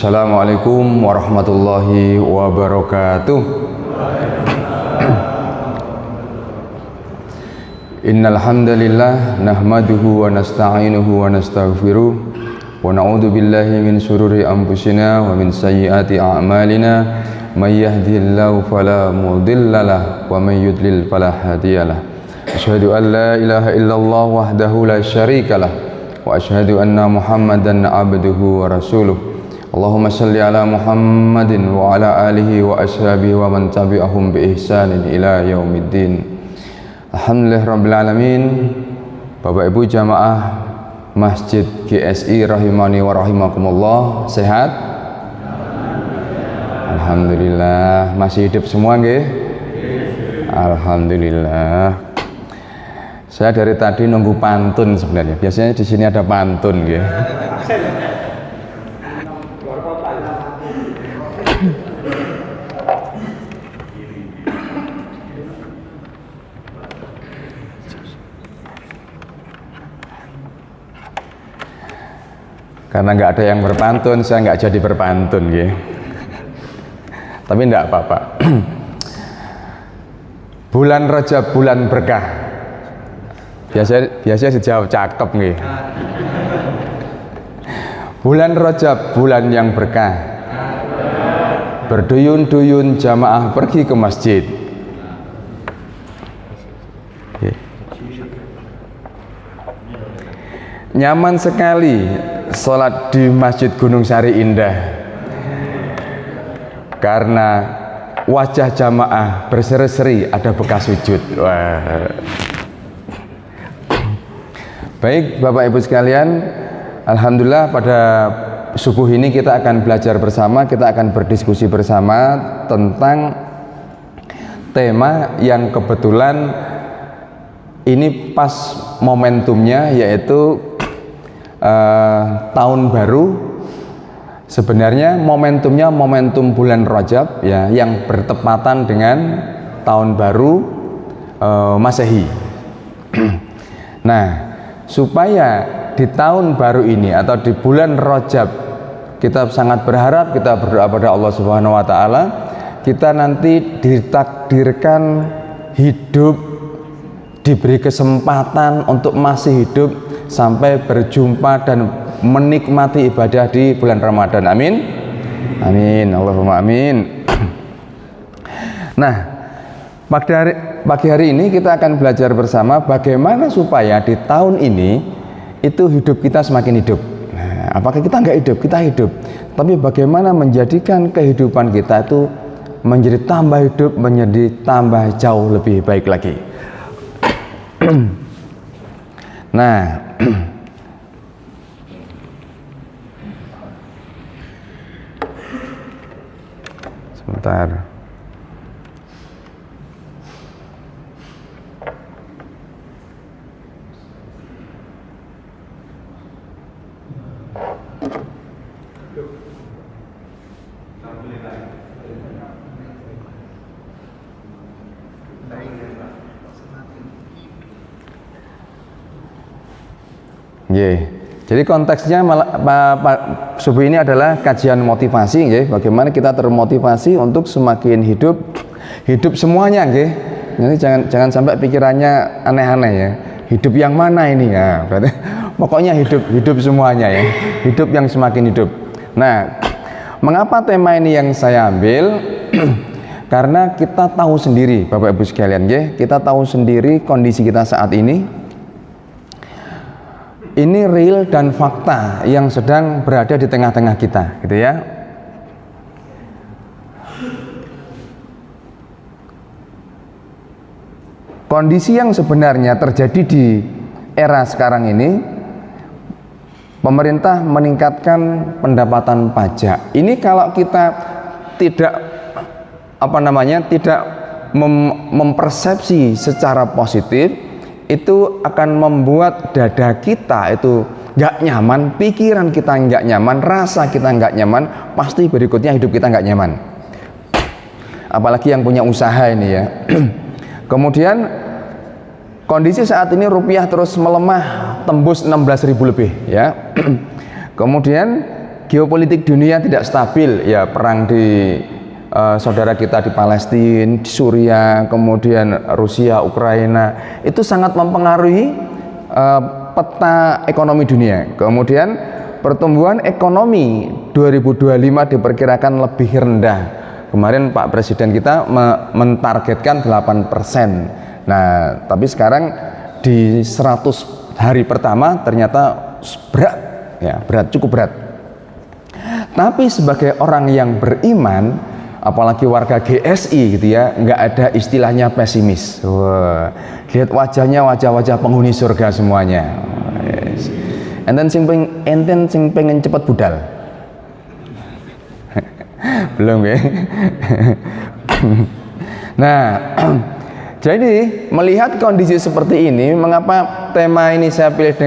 Assalamualaikum warahmatullahi wabarakatuh. Innal hamdalillah nahmaduhu wa nasta'inuhu wa nastaghfiruh wa na'udzu billahi min shururi anfusina wa min sayyiati a'malina may yahdihillahu fala mudhillalah wa may yudlil fala hadiyalah. Asyhadu an la ilaha illallah wahdahu la syarikalah wa asyhadu anna Muhammadan abduhu wa rasuluh. Allahumma shalli ala Muhammadin wa ala alihi wa ashabihi wa man tabi'ahum bi ihsanin ila yaumiddin. Alhamdulillah rabbil alamin. Bapak Ibu jamaah Masjid GSI rahimani wa rahimakumullah, sehat? Alhamdulillah. Masih hidup semua nggih? Alhamdulillah. Saya dari tadi nunggu pantun sebenarnya. Biasanya di sini ada pantun nggih. Karena nggak ada yang berpantun, saya nggak jadi berpantun ya. Tapi nggak apa-apa. Bulan Rajab bulan berkah. Biasa dijawab cakep nih. Bulan Rajab bulan yang berkah. Berduyun-duyun jamaah pergi ke masjid. Nyaman sekali sholat di Masjid Gunung Sari Indah karena wajah jamaah berseri-seri ada bekas sujud. Wah. Baik Bapak Ibu sekalian, alhamdulillah pada subuh ini kita akan belajar bersama, kita akan berdiskusi bersama tentang tema yang kebetulan ini pas momentumnya, yaitu tahun baru. Sebenarnya momentumnya momentum bulan Rajab ya, yang bertepatan dengan tahun baru Masehi. Nah, supaya di tahun baru ini atau di bulan Rajab kita sangat berharap, kita berdoa pada Allah Subhanahu wa taala, kita nanti ditakdirkan hidup, diberi kesempatan untuk masih hidup sampai berjumpa dan menikmati ibadah di bulan Ramadan. Amin. Amin. Allahumma amin. Nah, pagi hari ini kita akan belajar bersama bagaimana supaya di tahun ini itu hidup kita semakin hidup. Nah, apakah kita nggak hidup? Kita hidup. Tapi bagaimana menjadikan kehidupan kita itu menjadi tambah hidup, menjadi tambah jauh lebih baik lagi. Nah, sebentar. Yeah. Jadi konteksnya subuh ini adalah kajian motivasi, nggih. Bagaimana kita termotivasi untuk semakin hidup semuanya, nggih. Jadi jangan sampai pikirannya aneh-aneh ya. Hidup yang mana ini ya? Berarti pokoknya hidup semuanya ya. Hidup yang semakin hidup. Nah, mengapa tema ini yang saya ambil? Karena kita tahu sendiri, Bapak Ibu sekalian, nggih. Kita tahu sendiri kondisi kita saat ini. Ini real dan fakta yang sedang berada di tengah-tengah kita, gitu ya. Kondisi yang sebenarnya terjadi di era sekarang ini, pemerintah meningkatkan pendapatan pajak. Ini kalau kita tidak tidak mempersepsi secara positif, itu akan membuat dada kita itu nggak nyaman, pikiran kita nggak nyaman, rasa kita nggak nyaman, pasti berikutnya hidup kita nggak nyaman. Apalagi yang punya usaha ini ya. Kemudian kondisi saat ini rupiah terus melemah, tembus 16.000 lebih ya. Kemudian geopolitik dunia tidak stabil, ya perang di saudara kita di Palestina, di Suriah, kemudian Rusia, Ukraina, itu sangat mempengaruhi peta ekonomi dunia. Kemudian pertumbuhan ekonomi 2025 diperkirakan lebih rendah. Kemarin Pak Presiden kita mentargetkan 8%. Nah, tapi sekarang di 100 hari pertama ternyata berat, ya berat, cukup berat. Tapi sebagai orang yang beriman, apalagi warga GSI gitu ya, nggak ada istilahnya pesimis. Wah, lihat wajahnya wajah-wajah penghuni surga semuanya. Yes. Enten sing pengen cepet budal. Belum ya. Nah, jadi melihat kondisi seperti ini, mengapa tema ini saya pilih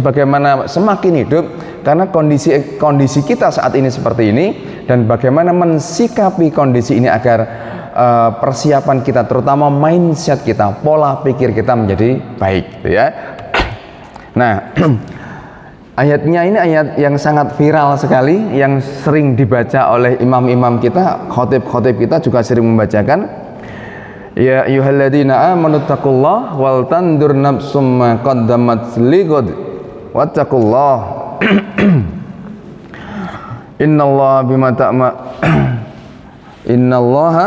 bagaimana semakin hidup? Karena kondisi kita saat ini seperti ini, dan bagaimana mensikapi kondisi ini agar persiapan kita, terutama mindset kita, pola pikir kita menjadi baik, gitu ya. Nah, ayatnya ini ayat yang sangat viral sekali, yang sering dibaca oleh imam-imam kita, khotib-khotib kita juga sering membacakan. Ya ayyuhalladzina amanu taqullaha wal tandur nafsum ma qaddamat lighad wattaqullah. Innallaha bima innallaha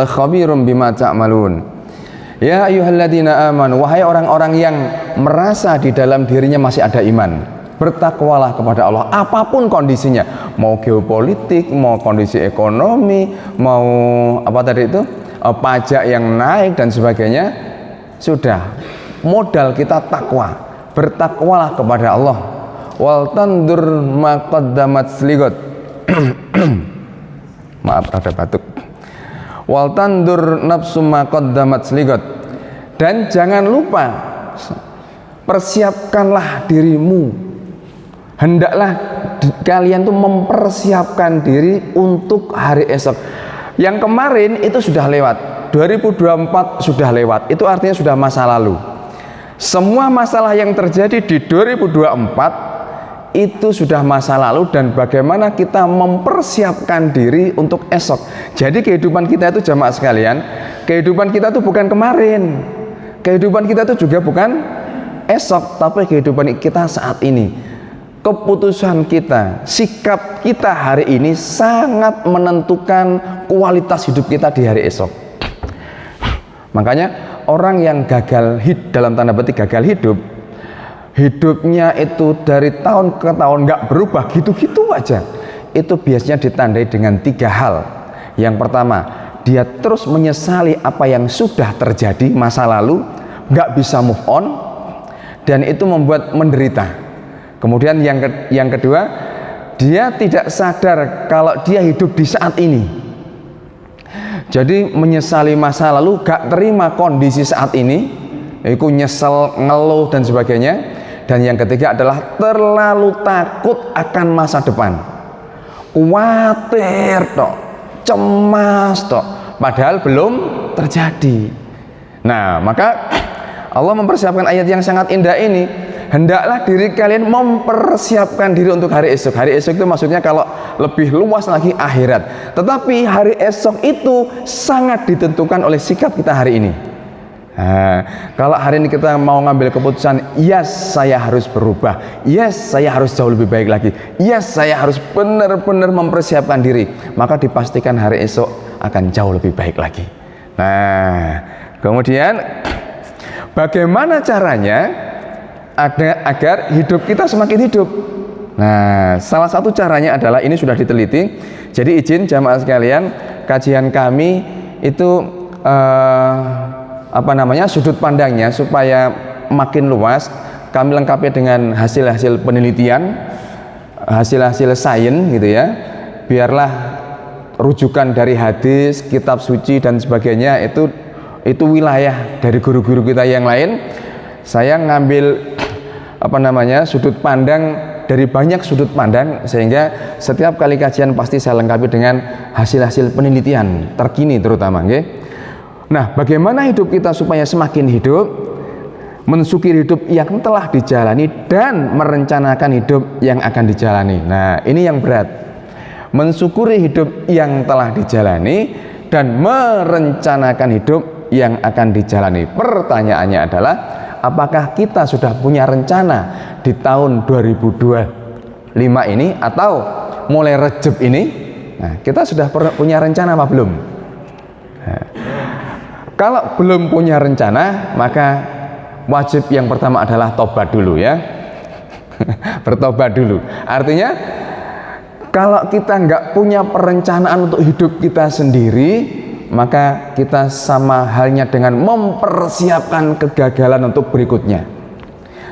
khabirum bima ta'malun. Ya ayyuhalladzina amanu, wahai orang-orang yang merasa di dalam dirinya masih ada iman, bertakwalah kepada Allah apapun kondisinya, mau geopolitik, mau kondisi ekonomi, mau apa tadi itu, pajak yang naik dan sebagainya. Sudah, modal kita takwa, bertakwalah kepada Allah. Wal tandur ma qaddamat lighad. Maaf ada batuk. Wal tandur nafsu ma qaddamat lighad. Dan jangan lupa, persiapkanlah dirimu, hendaklah kalian tuh mempersiapkan diri untuk hari esok. Yang kemarin itu sudah lewat, 2024 sudah lewat, itu artinya sudah masa lalu. Semua masalah yang terjadi di 2024 itu sudah masa lalu, dan bagaimana kita mempersiapkan diri untuk esok. Jadi kehidupan kita itu, jamaah sekalian, kehidupan kita itu bukan kemarin, kehidupan kita itu juga bukan esok, tapi kehidupan kita saat ini. Keputusan kita, sikap kita hari ini sangat menentukan kualitas hidup kita di hari esok. Makanya orang yang gagal dalam tanda petik gagal hidup, hidupnya itu dari tahun ke tahun nggak berubah, gitu-gitu aja, itu biasanya ditandai dengan 3 hal. Yang pertama, dia terus menyesali apa yang sudah terjadi masa lalu, nggak bisa move on, dan itu membuat menderita. Kemudian yang kedua, dia tidak sadar kalau dia hidup di saat ini. Jadi menyesali masa lalu, gak terima kondisi saat ini, itu nyesel, ngeluh dan sebagainya. Dan yang ketiga adalah terlalu takut akan masa depan, khawatir toh, cemas toh, padahal belum terjadi. Nah, maka Allah mempersiapkan ayat yang sangat indah ini. Hendaklah diri kalian mempersiapkan diri untuk hari esok. Hari esok itu maksudnya kalau lebih luas lagi akhirat. Tetapi hari esok itu sangat ditentukan oleh sikap kita hari ini. Nah, kalau hari ini kita mau ngambil keputusan, yes saya harus berubah, yes saya harus jauh lebih baik lagi, yes saya harus benar-benar mempersiapkan diri, maka dipastikan hari esok akan jauh lebih baik lagi. Nah, kemudian bagaimana caranya agar hidup kita semakin hidup? Nah, salah satu caranya adalah, ini sudah diteliti. Jadi izin jamaah sekalian, kajian kami itu sudut pandangnya supaya makin luas, kami lengkapi dengan hasil-hasil penelitian, hasil-hasil sains gitu ya. Biarlah rujukan dari hadis, kitab suci dan sebagainya itu wilayah dari guru-guru kita yang lain. Saya ngambil sudut pandang dari banyak sudut pandang, sehingga setiap kali kajian pasti saya lengkapi dengan hasil-hasil penelitian terkini terutama, okay? Nah, bagaimana hidup kita supaya semakin hidup? mensyukuri hidup yang telah dijalani dan merencanakan hidup yang akan dijalani. Nah, ini yang berat. Mensyukuri hidup yang telah dijalani dan merencanakan hidup yang akan dijalani. Pertanyaannya adalah, apakah kita sudah punya rencana di tahun 2025 ini atau mulai Rejab ini? Nah, kita sudah punya rencana apa belum? Nah, kalau belum punya rencana, maka wajib yang pertama adalah tobat dulu ya. Bertobat dulu. Artinya kalau kita nggak punya perencanaan untuk hidup kita sendiri, maka kita sama halnya dengan mempersiapkan kegagalan untuk berikutnya.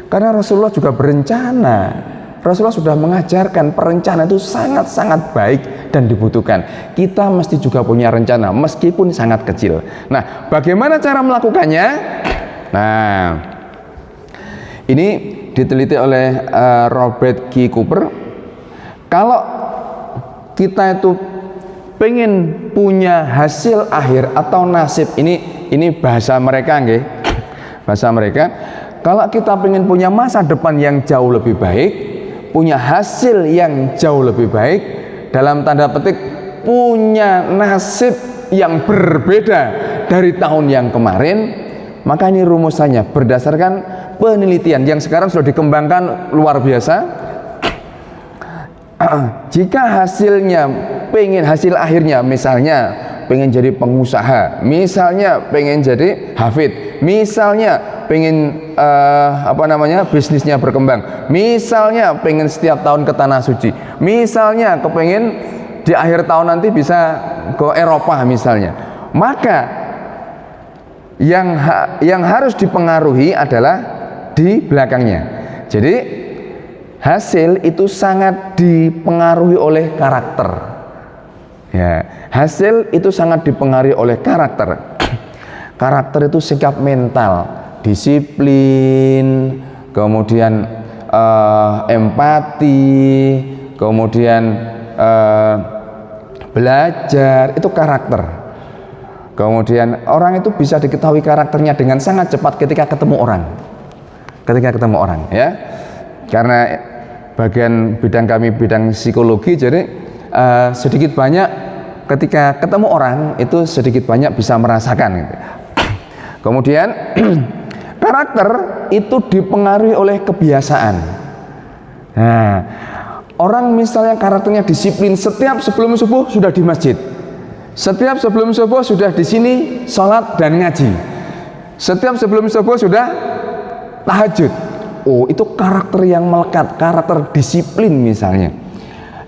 Karena Rasulullah juga berencana. Rasulullah sudah mengajarkan perencanaan itu sangat-sangat baik dan dibutuhkan. Kita mesti juga punya rencana meskipun sangat kecil. Nah, bagaimana cara melakukannya? Nah, ini diteliti oleh Robert K. Cooper. Kalau kita itu pengen punya hasil akhir atau nasib, ini bahasa mereka nggih. Bahasa mereka, kalau kita pengen punya masa depan yang jauh lebih baik, punya hasil yang jauh lebih baik, dalam tanda petik punya nasib yang berbeda dari tahun yang kemarin, maka ini rumusannya berdasarkan penelitian yang sekarang sudah dikembangkan luar biasa. Jika hasil akhirnya misalnya pengen jadi pengusaha, misalnya pengen jadi hafid, misalnya pengen bisnisnya berkembang, misalnya pengen setiap tahun ke tanah suci, misalnya kepengen di akhir tahun nanti bisa ke Eropa misalnya, maka yang harus dipengaruhi adalah di belakangnya. Jadi hasil itu sangat dipengaruhi oleh karakter. Ya, hasil itu sangat dipengaruhi oleh karakter. Karakter itu sikap mental, disiplin, kemudian empati, kemudian belajar, itu karakter. Kemudian orang itu bisa diketahui karakternya dengan sangat cepat ketika ketemu orang. Ya. Karena bagian bidang kami bidang psikologi, jadi sedikit banyak ketika ketemu orang itu sedikit banyak bisa merasakan gitu. Kemudian karakter itu dipengaruhi oleh kebiasaan. Nah, orang misalnya karakternya disiplin, setiap sebelum subuh sudah di masjid, setiap sebelum subuh sudah di sini sholat dan ngaji, setiap sebelum subuh sudah tahajud. Oh, itu karakter yang melekat, karakter disiplin misalnya.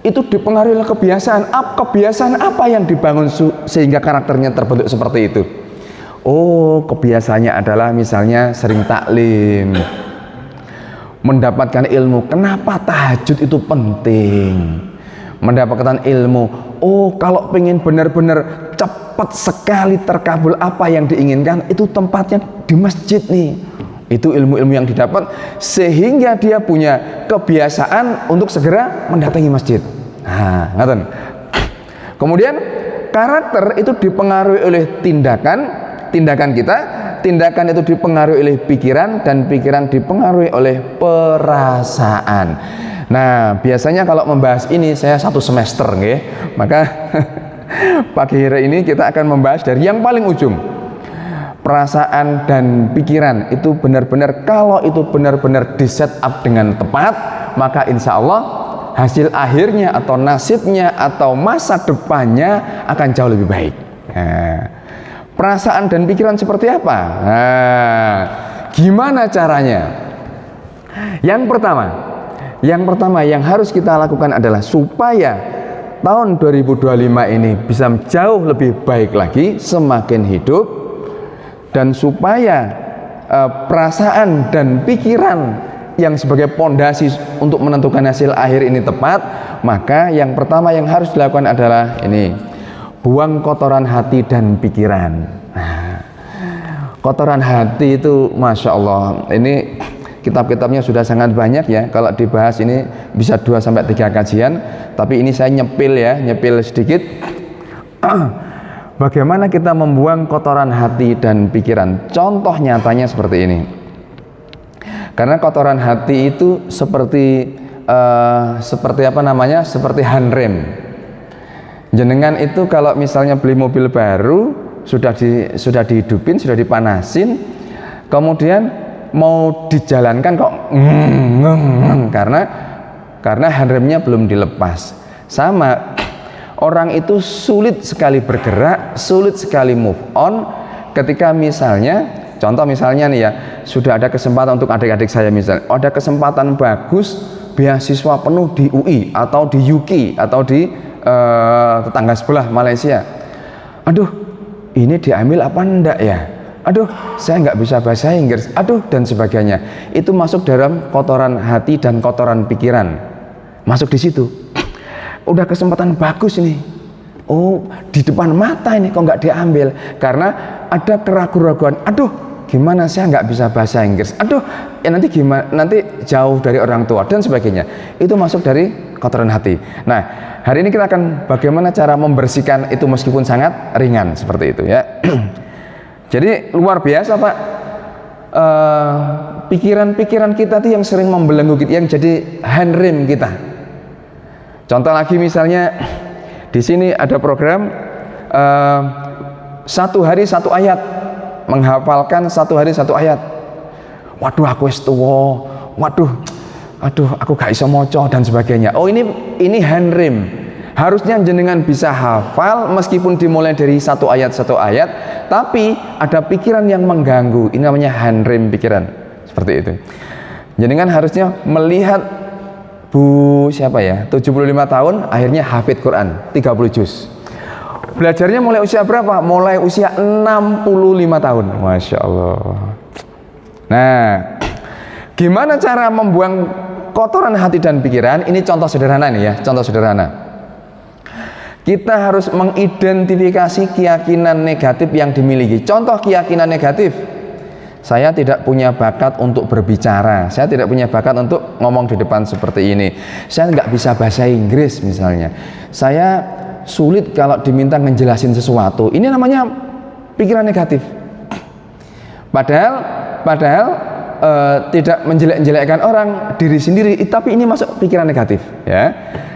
Itu dipengaruhi oleh kebiasaan. Kebiasaan apa yang dibangun sehingga karakternya terbentuk seperti itu? Oh, kebiasaannya adalah misalnya sering taklim, mendapatkan ilmu. Kenapa tahajud itu penting? Mendapatkan ilmu. Oh, kalau pengen benar-benar cepat sekali terkabul apa yang diinginkan, itu tempatnya di masjid nih. Itu ilmu-ilmu yang didapat sehingga dia punya kebiasaan untuk segera mendatangi masjid. Nah, ngaten. Kemudian karakter itu dipengaruhi oleh tindakan kita, tindakan itu dipengaruhi oleh pikiran, dan pikiran dipengaruhi oleh perasaan. Nah, biasanya kalau membahas ini saya 1 semester nggih. Maka pagi hari ini kita akan membahas dari yang paling ujung. Perasaan dan pikiran itu benar-benar, kalau itu benar-benar di set up dengan tepat, maka insya Allah hasil akhirnya atau nasibnya atau masa depannya akan jauh lebih baik. Nah, perasaan dan pikiran seperti apa? Nah, gimana caranya? Yang pertama yang harus kita lakukan adalah supaya tahun 2025 ini bisa jauh lebih baik lagi, semakin hidup, dan supaya perasaan dan pikiran yang sebagai pondasi untuk menentukan hasil akhir ini tepat, maka yang pertama yang harus dilakukan adalah ini, buang kotoran hati dan pikiran. Nah, kotoran hati itu Masya Allah, ini kitab-kitabnya sudah sangat banyak ya, kalau dibahas ini bisa 2-3 kajian, tapi ini saya nyepil sedikit. Bagaimana kita membuang kotoran hati dan pikiran? Contoh nyatanya seperti ini. Karena kotoran hati itu seperti apa namanya? Seperti handrem. Jenengan itu kalau misalnya beli mobil baru, sudah dihidupin, sudah dipanasin, kemudian mau dijalankan kok karena handremnya belum dilepas. Sama, orang itu sulit sekali bergerak, sulit sekali move on ketika misalnya, contoh misalnya nih ya, sudah ada kesempatan untuk adik-adik saya misalnya, ada kesempatan bagus beasiswa penuh di UI atau di UK atau di tetangga sebelah Malaysia. Aduh, ini diambil apa enggak ya? Aduh, saya nggak bisa bahasa Inggris. Aduh, dan sebagainya. Itu masuk dalam kotoran hati dan kotoran pikiran. Masuk di situ. Udah kesempatan bagus nih. Oh, di depan mata ini kok nggak diambil? Karena ada keraguan-keraguan. Aduh, gimana saya nggak bisa bahasa Inggris? Aduh, ya nanti gimana? Nanti jauh dari orang tua dan sebagainya. Itu masuk dari kotoran hati. Nah, hari ini kita akan bagaimana cara membersihkan itu meskipun sangat ringan seperti itu ya. Jadi luar biasa Pak, pikiran-pikiran kita tuh yang sering membelenggu kita, yang jadi handrem kita. Contoh lagi misalnya di sini ada program satu hari satu ayat, menghafalkan satu hari satu ayat. Waduh, aku wis tuwa, waduh aku gak iso moco dan sebagainya. Oh, ini handrem. Harusnya jenengan bisa hafal meskipun dimulai dari satu ayat, tapi ada pikiran yang mengganggu. Ini namanya handrem pikiran. Seperti itu. Jenengan harusnya melihat Bu siapa ya? 75 tahun akhirnya hafid Quran 30 juz. Belajarnya mulai usia berapa? Mulai usia 65 tahun. Masya Allah. Nah, gimana cara membuang kotoran hati dan pikiran? Ini contoh sederhana nih ya, contoh sederhana. Kita harus mengidentifikasi keyakinan negatif yang dimiliki. Contoh keyakinan negatif, saya tidak punya bakat untuk berbicara, saya tidak punya bakat untuk ngomong di depan seperti ini, saya nggak bisa bahasa Inggris misalnya, saya sulit kalau diminta ngejelasin sesuatu. Ini namanya pikiran negatif. Padahal tidak menjelek-jelekkan orang, diri sendiri, tapi ini masuk pikiran negatif ya.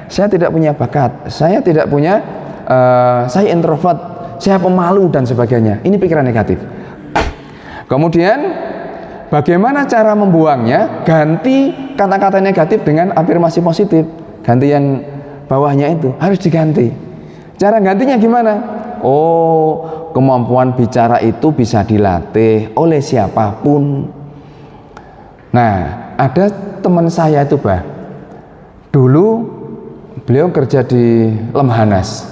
Saya tidak punya bakat, saya tidak punya, saya introvert, saya pemalu dan sebagainya. Ini pikiran negatif. Kemudian bagaimana cara membuangnya? Ganti kata-kata negatif dengan afirmasi positif. Ganti yang bawahnya itu, harus diganti. Cara gantinya gimana? Oh, kemampuan bicara itu bisa dilatih oleh siapapun. Nah, ada teman saya itu dulu beliau kerja di Lemhanas.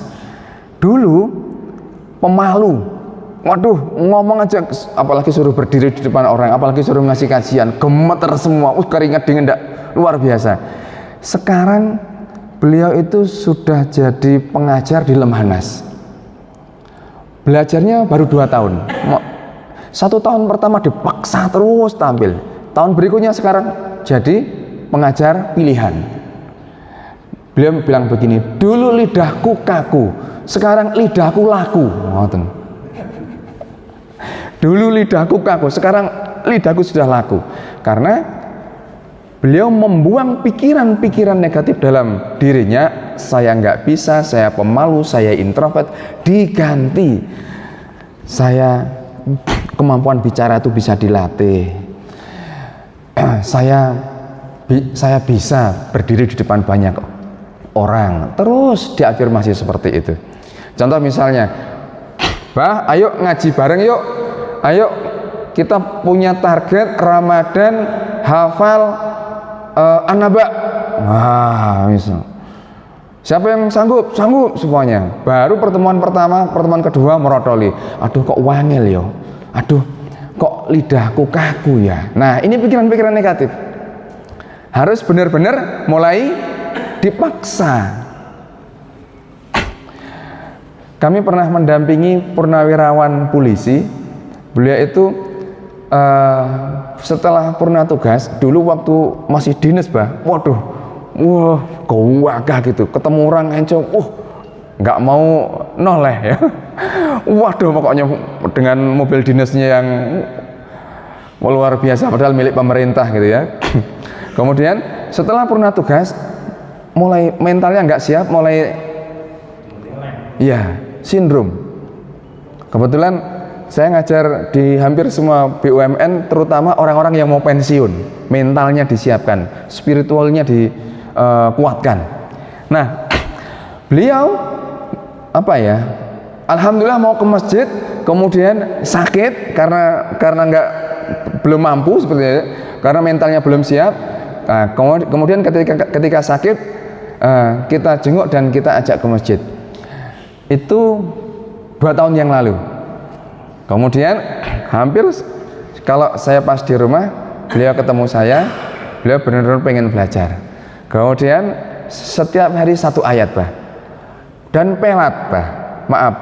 Dulu pemalu. Waduh, ngomong aja, apalagi suruh berdiri di depan orang, apalagi suruh ngasih kajian, gemeter semua, keringat dingin, luar biasa. Sekarang beliau itu sudah jadi pengajar di Lemhanas. Belajarnya baru 2 tahun. 1 tahun pertama dipaksa terus tampil. Tahun berikutnya sekarang jadi pengajar pilihan. Beliau bilang begini, dulu lidahku kaku, sekarang lidahku laku. Dulu lidahku kaku, sekarang lidahku sudah laku. Karena beliau membuang pikiran-pikiran negatif dalam dirinya. Saya nggak bisa, saya pemalu, saya introvert. Diganti, saya kemampuan bicara itu bisa dilatih. Saya bisa berdiri di depan banyak orang, terus diafirmasi seperti itu. Contoh misalnya, Bah, ayo ngaji bareng yuk, ayo kita punya target Ramadan hafal An-Naba. Wah, misal siapa yang sanggup? Sanggup semuanya. Baru pertemuan pertama, pertemuan kedua merotoli, aduh kok wangil yo, aduh kok lidahku kaku ya. Nah, ini pikiran-pikiran negatif. Harus benar-benar mulai dipaksa. Kami pernah mendampingi purnawirawan polisi. Beliau itu setelah purna tugas, dulu waktu masih dinas waduh, wah gawagah gitu, ketemu orang encong, nggak mau noleh ya. Waduh, pokoknya dengan mobil dinasnya yang luar biasa, padahal milik pemerintah gitu ya. Kemudian setelah purna tugas, mulai mentalnya nggak siap, mulai ya sindrom. Kebetulan saya ngajar di hampir semua BUMN, terutama orang-orang yang mau pensiun, mentalnya disiapkan, spiritualnya dikuatkan. Nah, beliau apa ya? Alhamdulillah mau ke masjid, kemudian sakit karena belum mampu seperti itu, karena mentalnya belum siap. Nah, kemudian ketika sakit, kita jenguk dan kita ajak ke masjid. Itu 2 tahun yang lalu. Kemudian hampir kalau saya pas di rumah, beliau ketemu saya, beliau benar-benar pengen belajar. Kemudian setiap hari 1 ayat, Bah. Dan pelat, Bah. Maaf,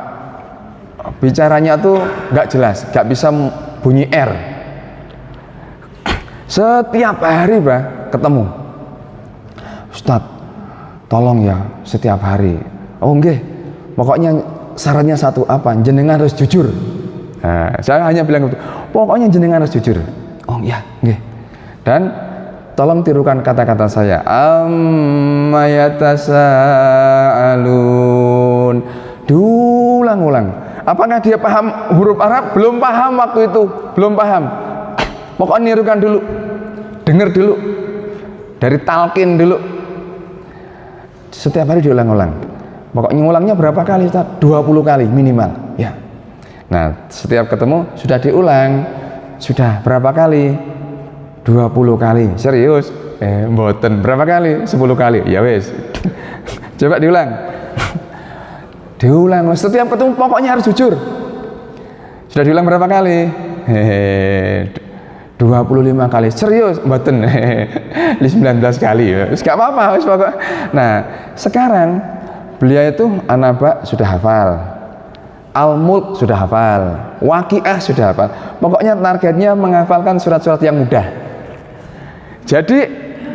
bicaranya tuh nggak jelas, nggak bisa bunyi R. Setiap hari, Bah, ketemu. Ustadz, tolong ya setiap hari. Oh nggih, pokoknya syaratnya satu apa? Jenengan harus jujur. Nah, saya hanya bilang gitu, pokoknya jenengan harus jujur. Oh ya, nggih. Dan tolong tirukan kata-kata saya. Amma yatasaalun. Diulang-ulang. Apakah dia paham huruf Arab? Belum paham waktu itu, belum paham. Pokoknya nirukan dulu, dengar dulu, dari talqin dulu. Setiap hari diulang-ulang. Pokoknya ngulangnya berapa kali, Ustaz? 20 kali minimal, ya. Nah, setiap ketemu sudah diulang. Sudah berapa kali? 20 kali. Serius? Mboten. Berapa kali? 10 kali. Ya wes. Coba diulang. Diulang. Setiap ketemu pokoknya harus jujur. Sudah diulang berapa kali? 25 kali. Serius? Mboten. 19 kali. Wis gak apa-apa, wis pokok. Nah, sekarang beliau itu An-Naba sudah hafal, Al-Mulk sudah hafal, Waqiah sudah hafal. Pokoknya targetnya menghafalkan surat-surat yang mudah. Jadi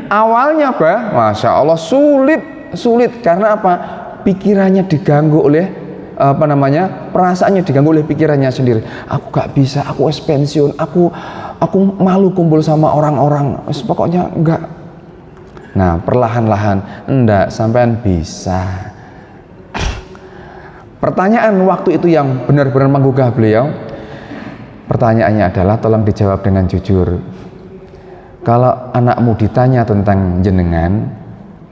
awalnya, Bah, Masya Allah sulit karena apa? Pikirannya diganggu oleh perasaannya diganggu oleh pikirannya sendiri. Aku gak bisa, aku pensiun, aku malu kumpul sama orang-orang. Pokoknya enggak. Nah, perlahan-lahan enggak, sampean bisa. Pertanyaan waktu itu yang benar-benar menggugah beliau, pertanyaannya adalah, tolong dijawab dengan jujur. Kalau anakmu ditanya tentang jenengan,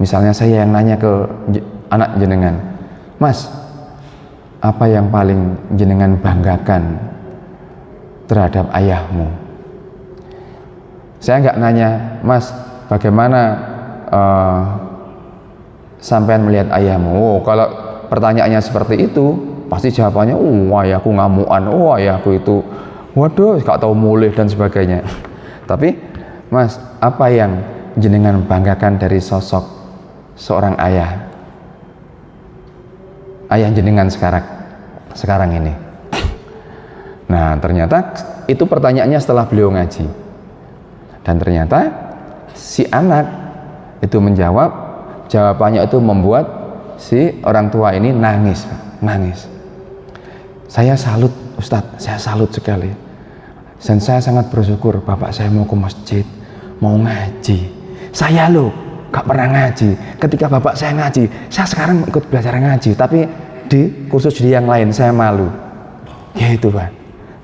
misalnya saya yang nanya ke anak jenengan, Mas, apa yang paling jenengan banggakan terhadap ayahmu? Saya nggak nanya, Mas, bagaimana sampean melihat ayahmu? Oh, kalau pertanyaannya seperti itu, pasti jawabannya, ayahku ngamuan, ayahku itu, waduh, gak tahu mulih dan sebagainya. Tapi, Mas, apa yang jenengan banggakan dari sosok seorang ayah? Ayah jenengan sekarang ini. Nah, ternyata itu pertanyaannya setelah beliau ngaji. Dan ternyata si anak itu menjawab, jawabannya itu membuat si orang tua ini nangis. Saya salut, Ustadz, saya salut sekali. Dan saya sangat bersyukur, bapak saya mau ke masjid, mau ngaji. Saya loh gak pernah ngaji. Ketika bapak saya ngaji, saya sekarang ikut belajar ngaji, tapi di kursus di yang lain saya malu. Ya itu, Pak.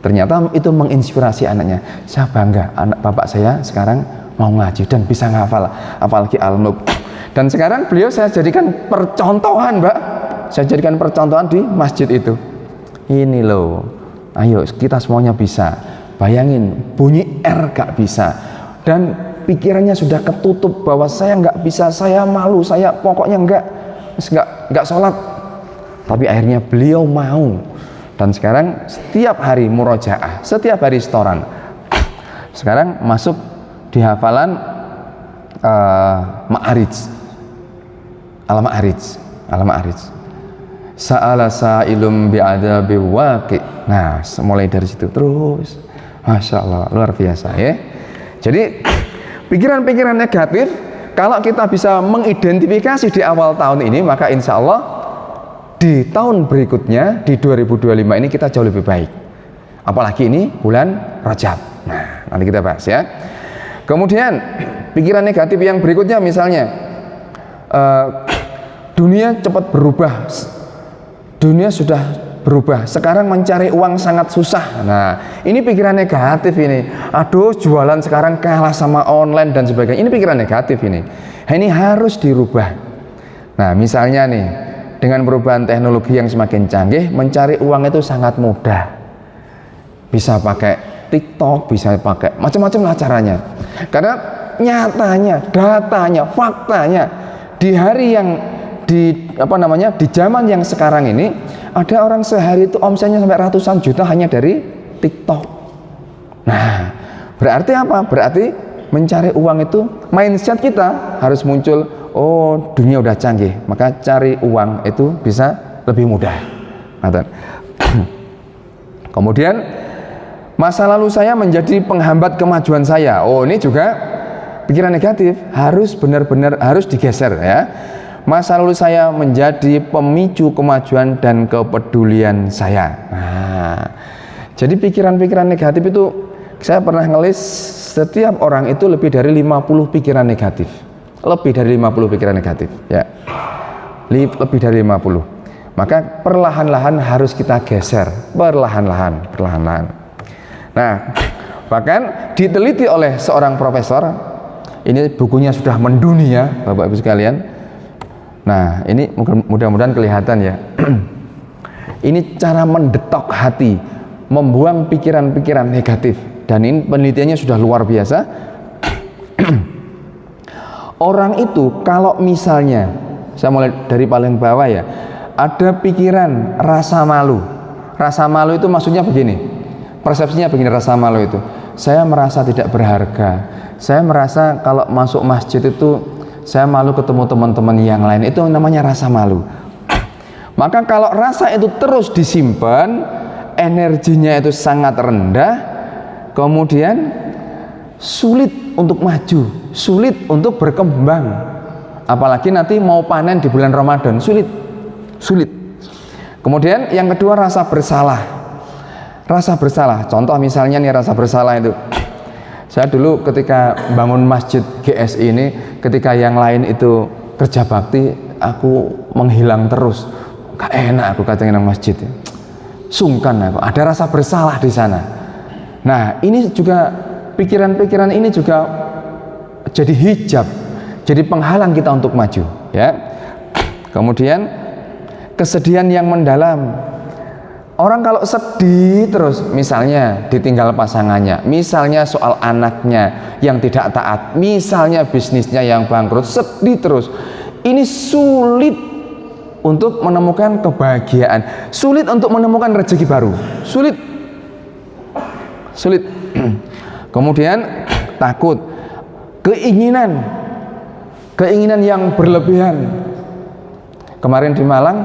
Ternyata itu menginspirasi anaknya. Saya bangga anak bapak saya sekarang mau ngaji dan bisa ngafal, apalagi Al-Mulk. Dan sekarang beliau saya jadikan percontohan, Mbak. Saya jadikan percontohan di masjid itu. Ini loh, ayo kita semuanya bisa. Bayangin, bunyi R gak bisa. Dan pikirannya sudah ketutup bahwa saya nggak bisa, saya malu, saya pokoknya nggak sholat. Tapi akhirnya beliau mau. Dan sekarang setiap hari murojaah, setiap hari setoran. Sekarang masuk di hafalan Ma'arij. Al-Ma'arij. Sa'ala sa'ilum bi'adabi waqi. Nah, mulai dari situ terus. Masya Allah, luar biasa ya. Jadi pikiran-pikiran negatif, kalau kita bisa mengidentifikasi di awal tahun ini, maka insya Allah di tahun berikutnya, di 2025 ini kita jauh lebih baik. Apalagi ini bulan Rajab. Nah, nanti kita bahas ya. Kemudian pikiran negatif yang berikutnya misalnya dunia cepat berubah, dunia sudah berubah, sekarang mencari uang sangat susah. Nah, ini pikiran negatif ini. Aduh, jualan sekarang kalah sama online dan sebagainya. Ini pikiran negatif ini. Ini harus dirubah. Nah, misalnya nih, dengan perubahan teknologi yang semakin canggih, mencari uang itu sangat mudah. Bisa pakai TikTok, bisa pakai macam-macam lah caranya. Karena nyatanya, datanya, faktanya di hari yang di zaman yang sekarang ini ada orang sehari itu omsetnya sampai ratusan juta hanya dari TikTok. Nah, berarti apa? Berarti mencari uang itu mindset kita harus muncul. Oh, dunia udah canggih, maka cari uang itu bisa lebih mudah. Kemudian masa lalu saya menjadi penghambat kemajuan saya. Oh, ini juga pikiran negatif, harus benar-benar harus digeser ya. Masa lalu saya menjadi pemicu kemajuan dan kepedulian saya. Nah, jadi pikiran-pikiran negatif itu saya pernah ngelis setiap orang itu lebih dari 50 pikiran negatif. Lebih dari 50 pikiran negatif ya. Lebih dari 50. Maka perlahan-lahan harus kita geser, perlahan-lahan. Nah, bahkan diteliti oleh seorang profesor, ini bukunya sudah mendunia Bapak Ibu sekalian. Nah, ini mudah-mudahan kelihatan ya. Ini cara mendetok hati, membuang pikiran-pikiran negatif. Dan ini penelitiannya sudah luar biasa. Orang itu kalau misalnya, saya mulai dari paling bawah ya, ada pikiran rasa malu. Rasa malu itu maksudnya begini, persepsinya begini, rasa malu itu, saya merasa tidak berharga, saya merasa kalau masuk masjid itu saya malu ketemu teman-teman yang lain, itu namanya rasa malu. Maka kalau rasa itu terus disimpan, energinya itu sangat rendah, kemudian sulit untuk maju, sulit untuk berkembang. Apalagi nanti mau panen di bulan Ramadan, sulit. Kemudian yang kedua, rasa bersalah. Rasa bersalah, contoh misalnya nih, rasa bersalah itu, saya dulu ketika bangun masjid GSI ini, ketika yang lain itu kerja bakti, aku menghilang terus, gak enak aku katanya nang masjid, sungkan aku, ada rasa bersalah di sana. Nah, ini juga pikiran-pikiran ini juga jadi hijab, jadi penghalang kita untuk maju ya. Kemudian kesedihan yang mendalam. Orang kalau sedih terus, misalnya ditinggal pasangannya, misalnya soal anaknya yang tidak taat, misalnya bisnisnya yang bangkrut, sedih terus, ini sulit untuk menemukan kebahagiaan, sulit untuk menemukan rezeki baru, sulit. Kemudian takut, keinginan yang berlebihan. Kemarin di Malang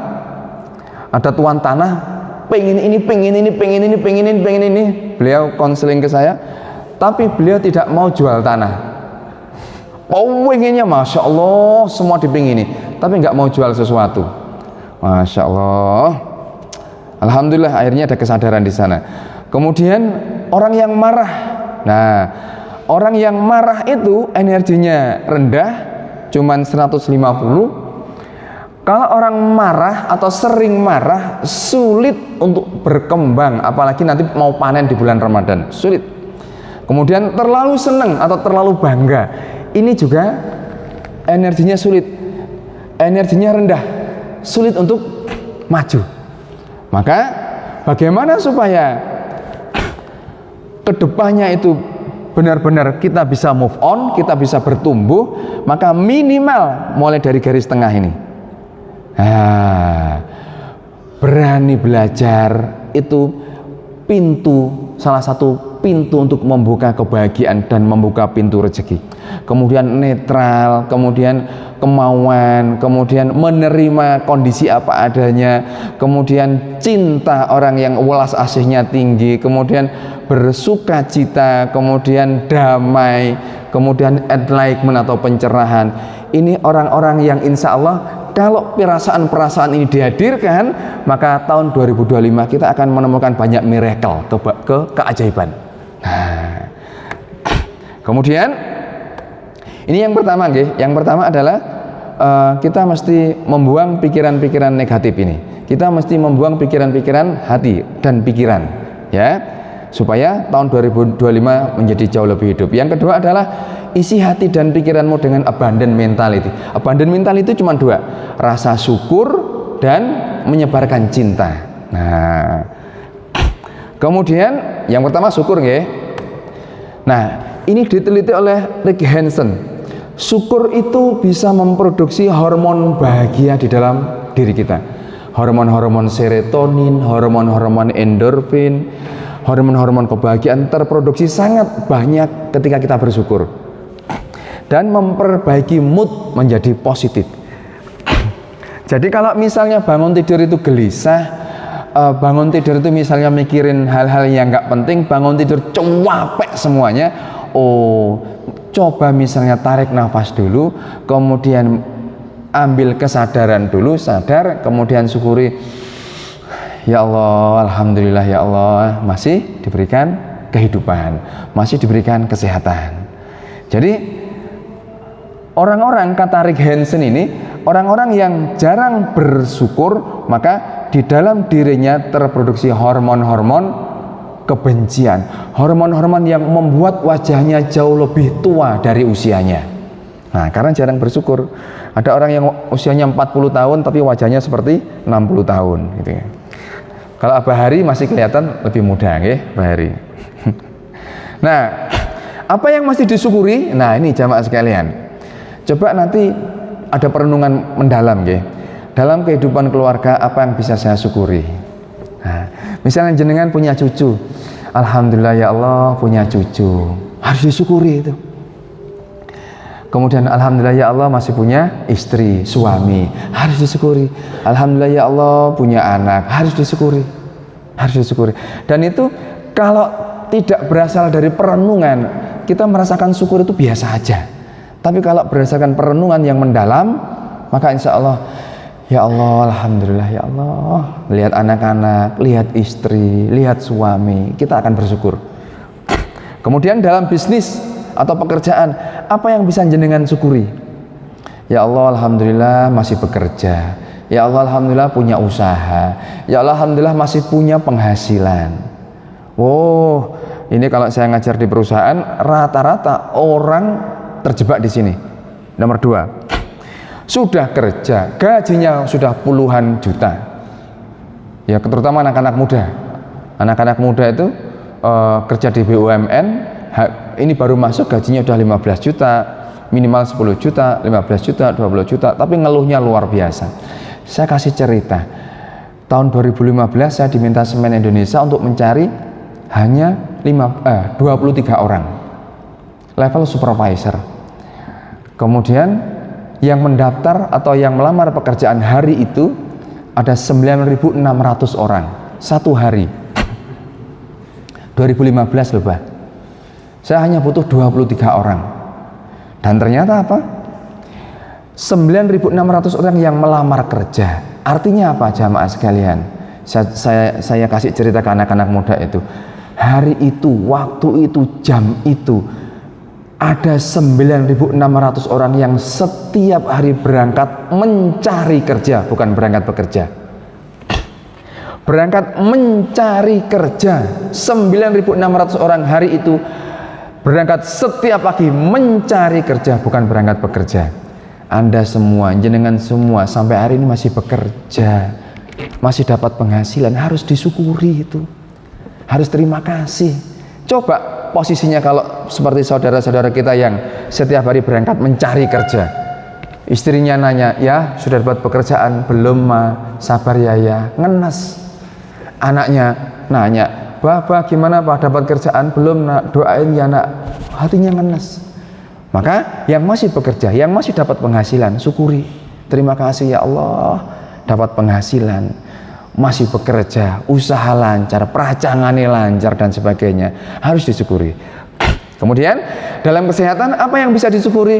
ada tuan tanah, pengen ini. Beliau konseling ke saya, tapi beliau tidak mau jual tanah. Pengennya Masya Allah semua dipingini, tapi nggak mau jual sesuatu. Masya Allah. Alhamdulillah akhirnya ada kesadaran di sana. Kemudian orang yang marah. Nah, orang yang marah itu energinya rendah, cuman 150. Kalau orang marah atau sering marah, sulit untuk berkembang, apalagi nanti mau panen di bulan Ramadan, sulit. Kemudian terlalu senang atau terlalu bangga, ini juga energinya sulit, energinya rendah, sulit untuk maju. Maka bagaimana supaya kedepannya itu benar-benar kita bisa move on, kita bisa bertumbuh? Maka minimal mulai dari garis tengah ini. Berani belajar itu salah satu pintu untuk membuka kebahagiaan dan membuka pintu rezeki. Kemudian netral, kemudian kemauan, kemudian menerima kondisi apa adanya, kemudian cinta orang yang welas asihnya tinggi, kemudian bersuka cita, kemudian damai, kemudian enlightenment atau pencerahan. Ini orang-orang yang insya Allah kalau perasaan-perasaan ini dihadirkan, maka tahun 2025 kita akan menemukan banyak miracle, keajaiban. Nah, Kemudian ini yang pertama nggih. Yang pertama adalah kita mesti membuang pikiran-pikiran negatif ini. Kita mesti membuang pikiran-pikiran hati dan pikiran, ya, supaya tahun 2025 menjadi jauh lebih hidup. Yang kedua adalah isi hati dan pikiranmu dengan abundant mentality. Abundant mentality itu cuma dua, rasa syukur dan menyebarkan cinta. Nah, kemudian yang pertama syukur nggih. Nah, ini diteliti oleh Rick Hanson. Syukur itu bisa memproduksi hormon bahagia di dalam diri kita. Hormon-hormon serotonin, hormon-hormon endorfin, hormon-hormon kebahagiaan terproduksi sangat banyak ketika kita bersyukur. Dan memperbaiki mood menjadi positif. Jadi kalau misalnya bangun tidur itu gelisah, bangun tidur itu misalnya mikirin hal-hal yang nggak penting, bangun tidur cuapek semuanya, coba misalnya tarik nafas dulu, kemudian ambil kesadaran dulu, sadar, kemudian syukuri, ya Allah, alhamdulillah ya Allah, masih diberikan kehidupan, masih diberikan kesehatan. Jadi orang-orang, kata Rick Hanson ini, orang-orang yang jarang bersyukur, maka di dalam dirinya terproduksi hormon-hormon kebencian, hormon-hormon yang membuat wajahnya jauh lebih tua dari usianya. Nah, karena jarang bersyukur. Ada orang yang usianya 40 tahun tapi wajahnya seperti 60 tahun gitu ya. Kalau Abah Hari masih kelihatan lebih muda nggih, Abah Hari. Nah, apa yang masih disyukuri? Nah, ini jamaah sekalian. Coba nanti ada perenungan mendalam nggih. Dalam kehidupan keluarga apa yang bisa saya syukuri? Nah, misalnya jenengan punya cucu, alhamdulillah ya Allah punya cucu, harus disyukuri itu. Kemudian alhamdulillah ya Allah masih punya istri, suami, harus disyukuri. Alhamdulillah ya Allah punya anak, harus disyukuri, harus disyukuri. Dan itu kalau tidak berasal dari perenungan, kita merasakan syukur itu biasa aja. Tapi kalau berdasarkan perenungan yang mendalam, maka insya Allah, ya Allah, alhamdulillah ya Allah, lihat anak-anak, lihat istri, lihat suami, kita akan bersyukur. Kemudian dalam bisnis atau pekerjaan, apa yang bisa jenengan syukuri? Ya Allah, alhamdulillah masih bekerja. Ya Allah, alhamdulillah punya usaha. Ya Allah, alhamdulillah masih punya penghasilan. Oh, ini kalau saya ngajar di perusahaan, rata-rata orang terjebak di sini. Nomor 2, sudah kerja, gajinya sudah puluhan juta. Ya, terutama anak-anak muda. Anak-anak muda itu kerja di BUMN, ini baru masuk gajinya udah 15 juta, minimal 10 juta, 15 juta, 20 juta, tapi ngeluhnya luar biasa. Saya kasih cerita. Tahun 2015 saya diminta Semen Indonesia untuk mencari hanya 23 orang. Level supervisor. Kemudian yang mendaftar atau yang melamar pekerjaan hari itu ada 9.600 orang satu hari. 2015 loh, Bah. Saya hanya butuh 23 orang. Dan ternyata apa? 9.600 orang yang melamar kerja. Artinya apa, jamaah sekalian? Saya kasih cerita ke anak-anak muda itu. Hari itu, waktu itu, jam itu, ada 9.600 orang yang setiap hari berangkat mencari kerja, bukan berangkat bekerja. Berangkat mencari kerja. 9.600 orang hari itu berangkat setiap pagi mencari kerja, bukan berangkat bekerja. Anda semua, jenengan semua sampai hari ini masih bekerja, masih dapat penghasilan, harus disyukuri itu. Harus terima kasih. Coba posisinya kalau seperti saudara-saudara kita yang setiap hari berangkat mencari kerja, istrinya nanya, ya sudah dapat pekerjaan belum, Ma? Sabar ya, ngenes. Anaknya nanya, Bapak gimana Pak, dapat kerjaan belum Nak? Doain ya Nak. Hatinya ngenes. Maka yang masih bekerja, yang masih dapat penghasilan, syukuri. Terima kasih ya Allah, dapat penghasilan, masih bekerja, usaha lancar, peracangannya lancar dan sebagainya, harus disyukuri. Kemudian dalam kesehatan apa yang bisa disyukuri?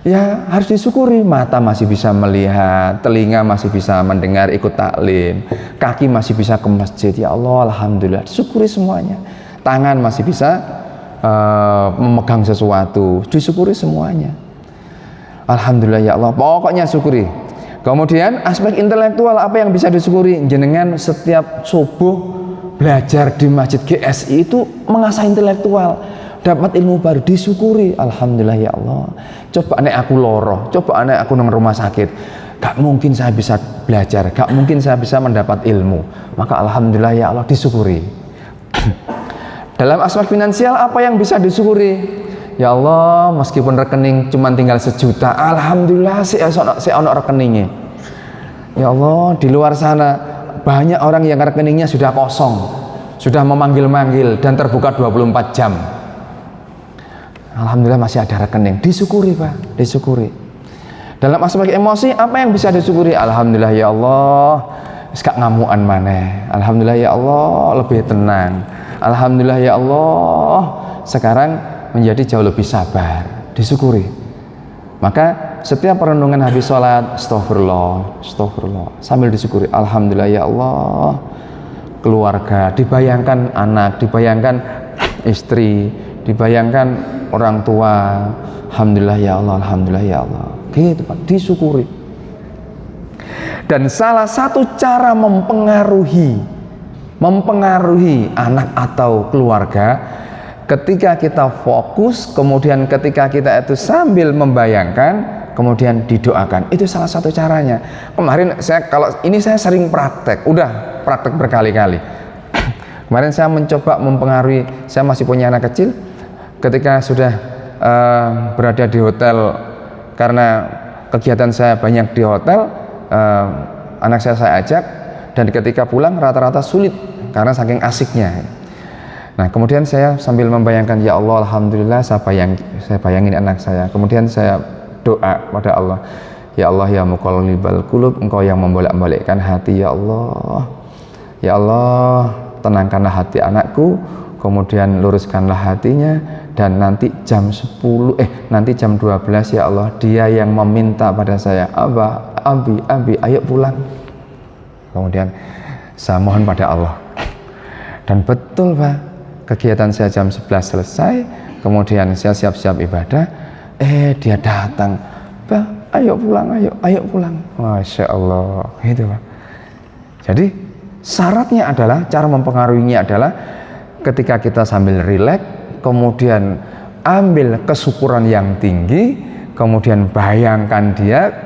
Ya harus disyukuri. Mata masih bisa melihat, telinga masih bisa mendengar, ikut taklim, kaki masih bisa ke masjid. Ya Allah, alhamdulillah, disyukuri semuanya. tangan masih bisa memegang sesuatu, disyukuri semuanya. Alhamdulillah ya Allah, pokoknya syukuri. Kemudian aspek intelektual apa yang bisa disyukuri? Jenengan setiap subuh belajar di masjid GSI itu mengasah intelektual, dapat ilmu baru, disyukuri. Alhamdulillah ya Allah. Coba nek aku loro, coba nek aku nang rumah sakit, gak mungkin saya bisa belajar, gak mungkin saya bisa mendapat ilmu. Maka alhamdulillah ya Allah, disyukuri. Dalam aspek finansial apa yang bisa disyukuri? Ya Allah, meskipun rekening cuma tinggal 1 juta, alhamdulillah saya ono rekeningnya. Ya Allah, di luar sana banyak orang yang rekeningnya sudah kosong, sudah memanggil-manggil dan terbuka 24 jam. Alhamdulillah masih ada rekening, disyukuri Pak, disyukuri. Dalam aspek emosi apa yang bisa disyukuri? Alhamdulillah ya Allah, gak ngamuan maneh. Alhamdulillah ya Allah, lebih tenang. Alhamdulillah ya Allah, sekarang menjadi jauh lebih sabar, disyukuri. Maka setiap perenungan habis sholat, astagfirullah, astagfirullah, sambil disyukuri. Alhamdulillah ya Allah, keluarga, dibayangkan anak, dibayangkan istri, dibayangkan orang tua. Alhamdulillah ya Allah, alhamdulillah ya Allah, gitu Pak, disyukuri. Dan salah satu cara mempengaruhi anak atau keluarga, ketika kita fokus, kemudian ketika kita itu sambil membayangkan, kemudian didoakan, itu salah satu caranya. Kemarin saya sering praktek, udah praktek berkali-kali. Kemarin saya mencoba mempengaruhi, saya masih punya anak kecil, ketika sudah berada di hotel, karena kegiatan saya banyak di hotel, anak saya ajak, dan ketika pulang rata-rata sulit karena saking asiknya. Nah, kemudian saya sambil membayangkan, ya Allah, alhamdulillah saya bayangin anak saya. Kemudian saya doa pada Allah, ya Allah ya muqallibal qulub, Engkau yang membolak-balikkan hati, ya Allah. Ya Allah, tenangkanlah hati anakku, kemudian luruskanlah hatinya, dan nanti jam 12 ya Allah, dia yang meminta pada saya, Abi, ayo pulang. Kemudian saya mohon pada Allah. Dan betul Pak, kegiatan saya jam 11 selesai, kemudian saya siap-siap ibadah, dia datang, Pak, ayo pulang. Masya Allah, gitu Pak. Jadi syaratnya adalah, cara mempengaruhinya adalah ketika kita sambil rileks, kemudian ambil kesyukuran yang tinggi, kemudian bayangkan dia,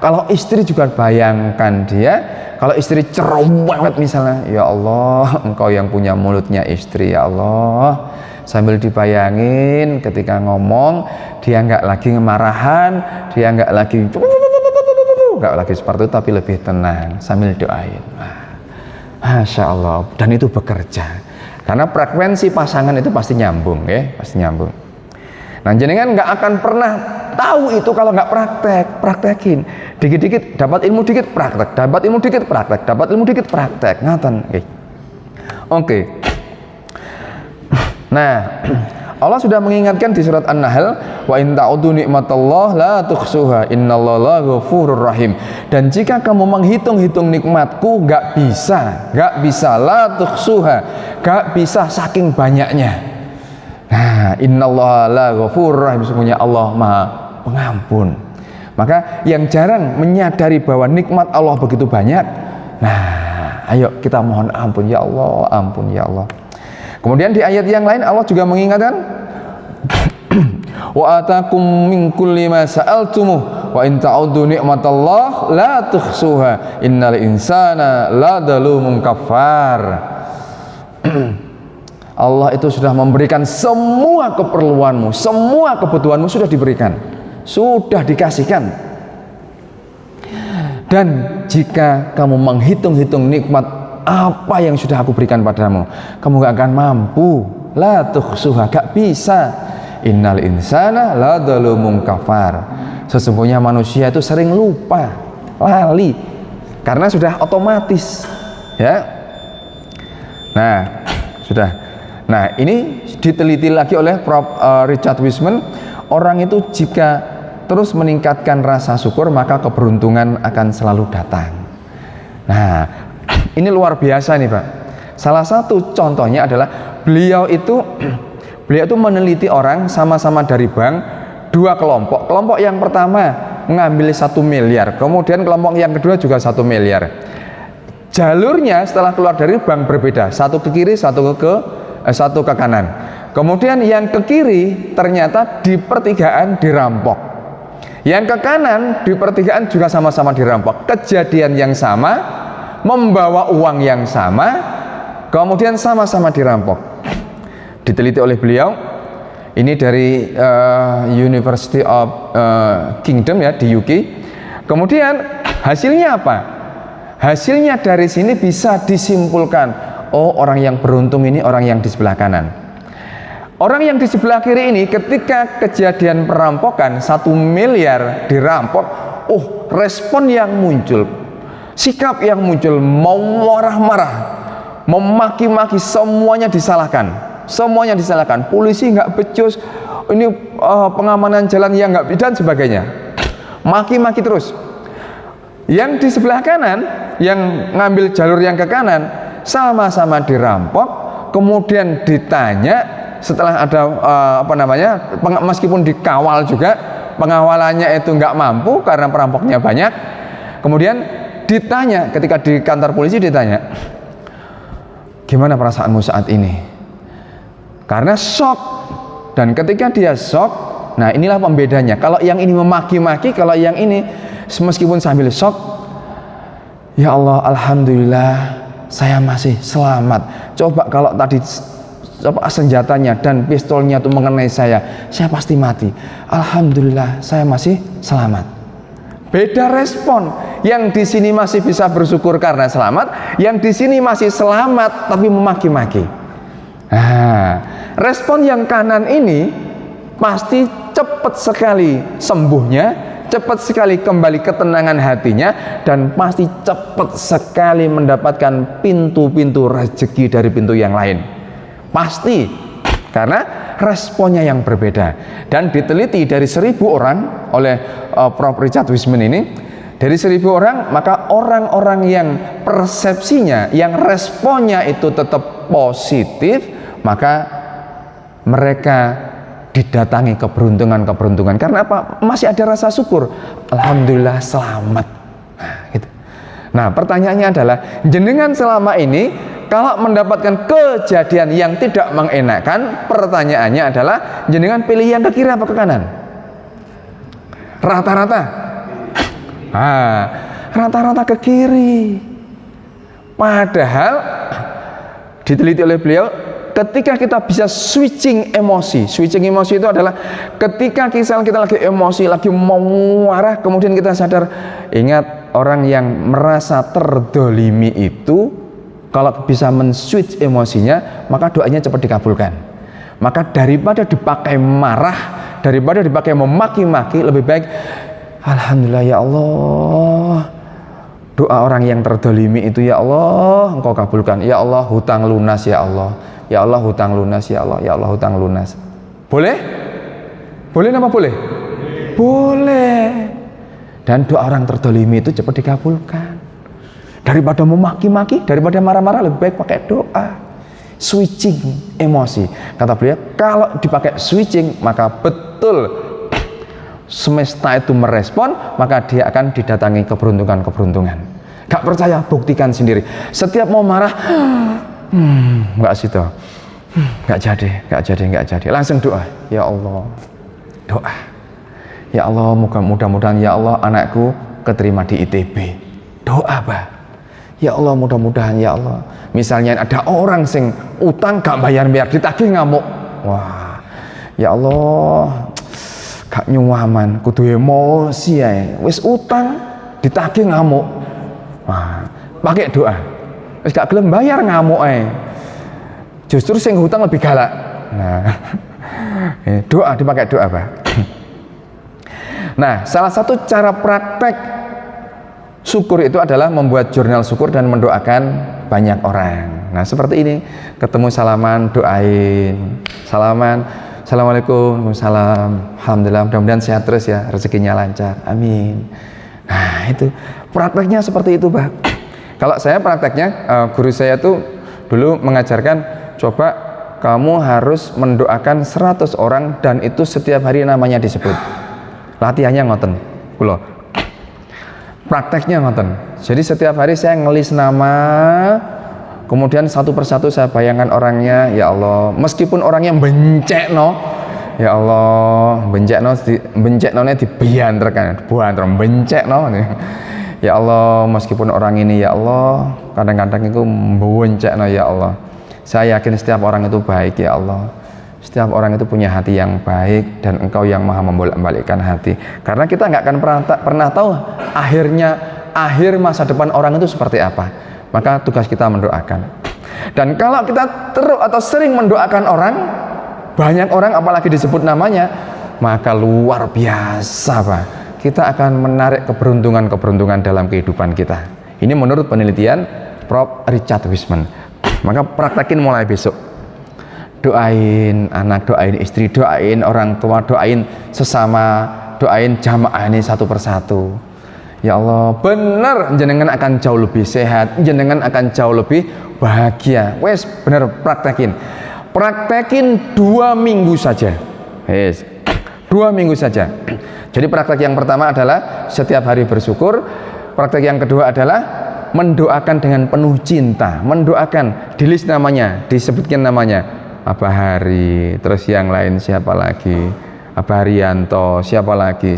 kalau istri juga bayangkan dia. Kalau istri ceroboh banget misalnya, ya Allah, Engkau yang punya mulutnya istri, ya Allah. Sambil dibayangin ketika ngomong, dia nggak lagi ngemarahan, dia nggak lagi seperti itu, tapi lebih tenang, sambil doain. Masya Allah, dan itu bekerja. Karena frekuensi pasangan itu pasti nyambung, ya, pasti nyambung. Nah, jenengan nggak akan pernah tahu itu kalau nggak praktekin. Dikit-dikit dapat ilmu, dikit praktek, dapat ilmu dikit praktek, dapat ilmu dikit praktek, ngaten. Oke. Nah, Allah sudah mengingatkan di surat An-Nahl, wa in ta'udu nikmatallah la tuhsuha, innallaha ghafurur rahim. Dan jika kamu menghitung-hitung nikmatku, nggak bisa la tuhsuha, nggak bisa saking banyaknya. Nah, innallaha la ghafurur rahim, sesungguhnya Allah Maha Pengampun. Maka yang jarang menyadari bahwa nikmat Allah begitu banyak, nah, ayo kita mohon ampun ya Allah, ampun ya Allah. Kemudian di ayat yang lain Allah juga mengingatkan, wa atakum min kulli ma sa'altumuh wa in ta'uddu nikmatallah la tuhsuha innal insana ladzalumun kafar. Allah itu sudah memberikan semua keperluanmu, semua kebutuhanmu sudah diberikan, sudah dikasihkan. Dan jika kamu menghitung-hitung nikmat apa yang sudah aku berikan padamu, kamu gak akan mampu. La tuhsuha, gak bisa. Innal insana ladzalumun kafar. Sesungguhnya manusia itu sering lupa, lali, karena sudah otomatis, ya. Nah, sudah. Nah, ini diteliti lagi oleh Prof. Richard Wiseman. Orang itu jika terus meningkatkan rasa syukur, maka keberuntungan akan selalu datang. Nah, ini luar biasa nih Pak. Salah satu contohnya adalah beliau itu meneliti orang sama-sama dari bank, dua kelompok. Kelompok yang pertama mengambil 1 miliar, kemudian kelompok yang kedua juga 1 miliar. Jalurnya setelah keluar dari bank berbeda, satu ke kiri, satu ke kanan. Kemudian yang ke kiri ternyata di pertigaan dirampok, yang ke kanan di pertigaan juga sama-sama dirampok. Kejadian yang sama, membawa uang yang sama, kemudian sama-sama dirampok. Diteliti oleh beliau, ini dari University of Kingdom ya, di UK. Kemudian hasilnya apa? Hasilnya dari sini bisa disimpulkan, oh, orang yang beruntung ini orang yang di sebelah kanan. Orang yang di sebelah kiri ini ketika kejadian perampokan 1 miliar dirampok, oh, respon yang muncul, sikap yang muncul, mau marah-marah, memaki-maki, semuanya disalahkan. Polisi nggak becus, ini pengamanan jalan yang nggak, dan sebagainya, maki-maki terus. Yang di sebelah kanan, yang ngambil jalur yang ke kanan, sama-sama dirampok. Kemudian ditanya setelah ada meskipun dikawal juga, pengawalannya itu nggak mampu karena perampoknya banyak. Kemudian ditanya, ketika di kantor polisi ditanya, gimana perasaanmu saat ini? Karena shock. Dan ketika dia shock, nah inilah pembedanya. Kalau yang ini memaki-maki, kalau yang ini meskipun sambil shock, ya Allah, alhamdulillah saya masih selamat. Coba kalau tadi senjatanya dan pistolnya itu mengenai saya pasti mati. Alhamdulillah saya masih selamat. Beda respon. Yang di sini masih bisa bersyukur karena selamat, yang di sini masih selamat tapi memaki-maki. Nah, respon yang kanan ini pasti cepat sekali sembuhnya, cepat sekali kembali ketenangan hatinya, dan pasti cepat sekali mendapatkan pintu-pintu rezeki dari pintu yang lain. Pasti, karena responnya yang berbeda. Dan diteliti dari 1.000 orang oleh Prof. Richard Wiseman ini, dari 1.000 orang, maka orang-orang yang persepsinya, yang responnya itu tetap positif, maka mereka didatangi keberuntungan. Karena apa? Masih ada rasa syukur. Alhamdulillah selamat. Nah, gitu. Nah, pertanyaannya adalah, jenengan selama ini kalau mendapatkan kejadian yang tidak mengenakan, pertanyaannya adalah, jenengan pilih yang ke kiri apa ke kanan? Rata-rata. Rata-rata ke kiri. Padahal diteliti oleh beliau, ketika kita bisa switching emosi itu adalah ketika kita lagi emosi, lagi mau marah, kemudian kita sadar, ingat, orang yang merasa terdolimi itu kalau bisa men-switch emosinya, maka doanya cepat dikabulkan. Maka daripada dipakai marah, daripada dipakai memaki-maki, lebih baik, alhamdulillah ya Allah, doa orang yang terdolimi itu ya Allah Engkau kabulkan. Ya Allah, hutang lunas ya Allah. Ya Allah, hutang lunas ya Allah. Ya Allah, hutang lunas. Boleh? Boleh apa boleh? Boleh. Dan doa orang terdolimi itu cepat dikabulkan. Daripada memaki-maki, daripada marah-marah, lebih baik pakai doa. Switching emosi. Kata beliau, kalau dipakai switching, maka betul semesta itu merespon, maka dia akan didatangi keberuntungan. Gak percaya, buktikan sendiri. Setiap mau marah, gak situ, gak jadi. Langsung doa. Ya Allah, doa. Ya Allah, mudah-mudahan ya Allah anakku keterima di ITB. Doa, Pak. Ya Allah, mudah-mudahan ya Allah. Misalnya ada orang sing utang gak bayar ditagih ngamuk. Wah, ya Allah, gak nyuwaman, kudu emosi ae. Wis utang ditagih ngamuk. Wah, pakai doa. Wis gak gelem bayar ngamuk ae. Justru sing hutang lebih galak. Nah, doa, dipakai doa, Pak. Nah, salah satu cara praktek syukur itu adalah membuat jurnal syukur dan mendoakan banyak orang. Nah, seperti ini, ketemu salaman, doain, salaman, assalamualaikum, salam, alhamdulillah, mudah-mudahan sehat terus ya, rezekinya lancar, amin. Nah, itu prakteknya seperti itu, Pak. Kalau saya prakteknya, guru saya tuh dulu mengajarkan, coba kamu harus mendoakan 100 orang dan itu setiap hari namanya disebut. Latihannya ngoten kula. Prakteknya ngoten. Jadi setiap hari saya ngelis nama, kemudian satu persatu saya bayangkan orangnya. Ya Allah, meskipun orangnya bencekno, ya Allah, benceknone dibianterkan, buanter bencekno. Ya Allah, meskipun orang ini ya Allah, kadang-kadang itu bencekno ya Allah. Saya yakin setiap orang itu baik ya Allah. Setiap orang itu punya hati yang baik dan Engkau yang maha membolak-balikkan hati. Karena kita nggak akan pernah tahu akhir masa depan orang itu seperti apa. Maka tugas kita mendoakan. Dan kalau kita terus atau sering mendoakan orang, banyak orang apalagi disebut namanya, maka luar biasa Pak. Kita akan menarik keberuntungan-keberuntungan dalam kehidupan kita. Ini menurut penelitian Prof. Richard Wiseman. Maka praktekin mulai besok. Doain anak, doain istri, doain orang tua, doain sesama, doain jamaah ini satu persatu. Ya Allah, benar jenengan akan jauh lebih sehat, jenengan akan jauh lebih bahagia. Wes bener praktekin. Praktekin 2 minggu saja. Yes. 2 minggu saja. Jadi praktek yang pertama adalah setiap hari bersyukur. Praktek yang kedua adalah mendoakan dengan penuh cinta. Mendoakan, di list namanya, disebutkan namanya. Abah Hari, terus yang lain siapa lagi? Abah Haryanto, siapa lagi?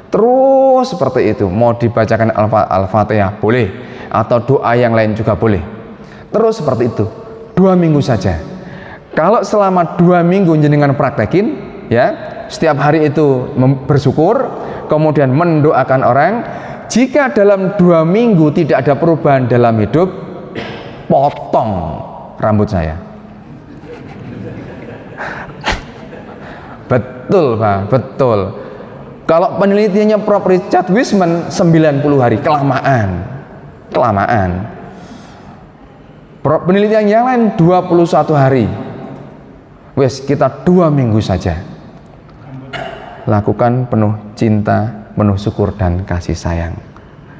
Terus seperti itu. Mau dibacakan Al-Fatihah boleh, atau doa yang lain juga boleh. Terus seperti itu. 2 minggu saja. Kalau selama 2 minggu jenengan praktekin, ya, setiap hari itu bersyukur, kemudian mendoakan orang. Jika dalam 2 minggu tidak ada perubahan dalam hidup, potong rambut saya. Betul Pak, betul. Kalau penelitiannya Prof. Richard Wiseman 90 hari, kelamaan. Penelitian yang lain 21 hari. Wes, kita 2 minggu saja. Lakukan penuh cinta, penuh syukur dan kasih sayang.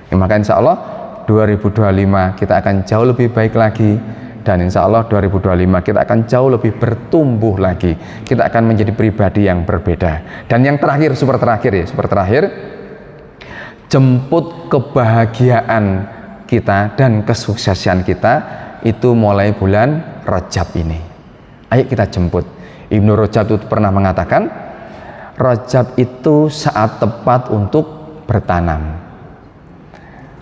Ya, maka insya Allah 2025 kita akan jauh lebih baik lagi. Dan insya Allah 2025 kita akan jauh lebih bertumbuh lagi. Kita akan menjadi pribadi yang berbeda. Dan yang terakhir, super terakhir, jemput kebahagiaan kita dan kesuksesan kita itu mulai bulan Rajab ini. Ayo kita jemput. Ibnu Rajab itu pernah mengatakan, Rajab itu saat tepat untuk bertanam.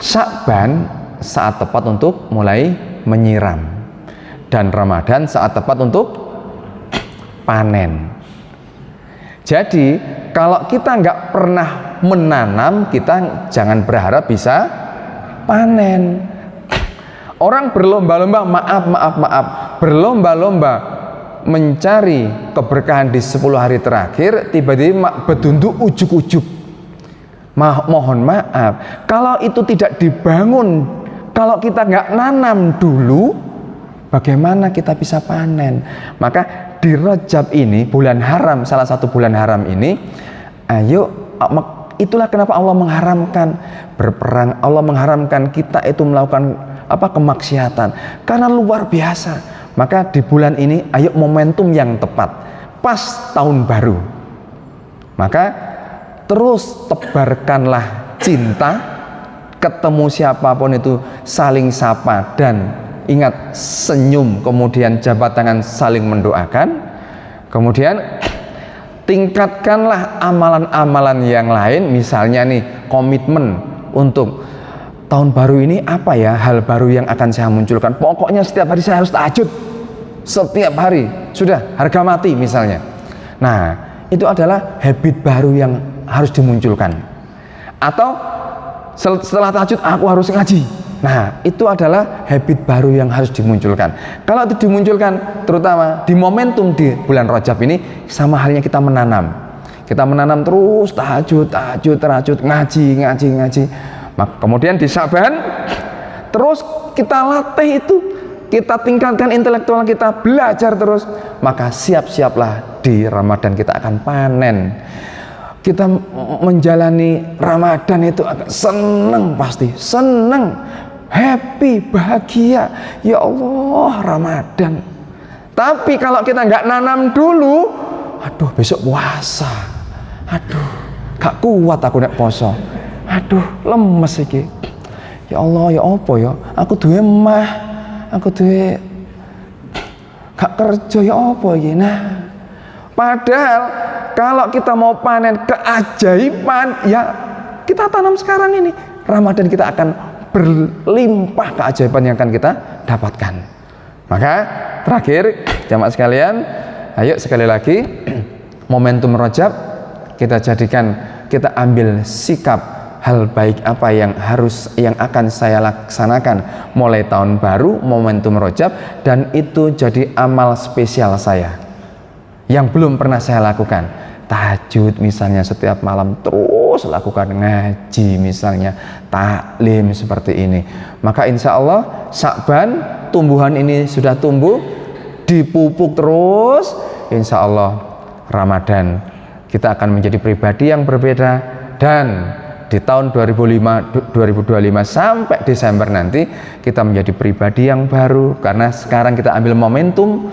Sya'ban saat tepat untuk mulai menyiram. Dan Ramadan saat tepat untuk panen. Jadi kalau kita nggak pernah menanam, kita jangan berharap bisa panen. Orang berlomba-lomba, maaf, berlomba-lomba mencari keberkahan di 10 hari terakhir, tiba-tiba bedundu ujuk-ujuk. Mohon maaf, kalau itu tidak dibangun, kalau kita nggak nanam dulu, bagaimana kita bisa panen? Maka di Rajab ini, bulan haram, salah satu bulan haram ini, ayo, itulah kenapa Allah mengharamkan berperang. Allah mengharamkan kita itu melakukan kemaksiatan, karena luar biasa. Maka di bulan ini, ayo momentum yang tepat, pas tahun baru. Maka terus tebarkanlah cinta, ketemu siapapun itu saling sapa dan ingat senyum, kemudian jabat tangan saling mendoakan. Kemudian tingkatkanlah amalan-amalan yang lain, misalnya nih komitmen untuk tahun baru ini apa ya hal baru yang akan saya munculkan. Pokoknya setiap hari saya harus tahajud, setiap hari, sudah harga mati misalnya. Nah, itu adalah habit baru yang harus dimunculkan. Atau setelah tahajud aku harus ngaji. Nah, itu adalah habit baru yang harus dimunculkan. Kalau itu dimunculkan, terutama di momentum di bulan Rajab ini, sama halnya kita menanam. Kita menanam terus, tahajud, ngaji. Kemudian di Syaban, terus kita latih itu, kita tingkatkan intelektual kita, belajar terus. Maka siap-siaplah di Ramadan kita akan panen. Kita menjalani Ramadan itu akan senang, pasti senang, happy, bahagia. Ya Allah, Ramadan Tapi kalau kita nggak nanam dulu, aduh besok puasa, aduh gak kuat aku nek poso, aduh lemes iki, ya Allah ya apa ya, aku duwe emah, aku duwe gak kerja ya apa iki. Nah padahal kalau kita mau panen keajaiban, ya kita tanam sekarang ini, Ramadan kita akan berlimpah keajaiban yang akan kita dapatkan. Maka terakhir jamaah sekalian, ayo sekali lagi momentum Rajab kita jadikan, kita ambil sikap hal baik apa yang akan saya laksanakan mulai tahun baru momentum Rajab, dan itu jadi amal spesial saya yang belum pernah saya lakukan. Tahajud misalnya setiap malam terus lakukan, ngaji misalnya, taklim seperti ini. Maka insya Allah Sya'ban tumbuhan ini sudah tumbuh, dipupuk terus, insya Allah Ramadan kita akan menjadi pribadi yang berbeda, dan di tahun 2025 sampai Desember nanti kita menjadi pribadi yang baru, karena sekarang kita ambil momentum.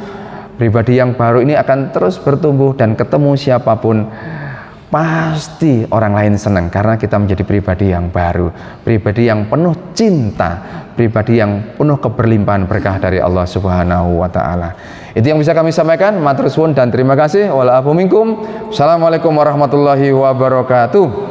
Pribadi yang baru ini akan terus bertumbuh, dan ketemu siapapun pasti orang lain senang karena kita menjadi pribadi yang baru, pribadi yang penuh cinta, pribadi yang penuh keberlimpahan berkah dari Allah Subhanahu wa taala. Itu yang bisa kami sampaikan. Matur suwun dan terima kasih. Wala afu minkum. Assalamualaikum warahmatullahi wabarakatuh.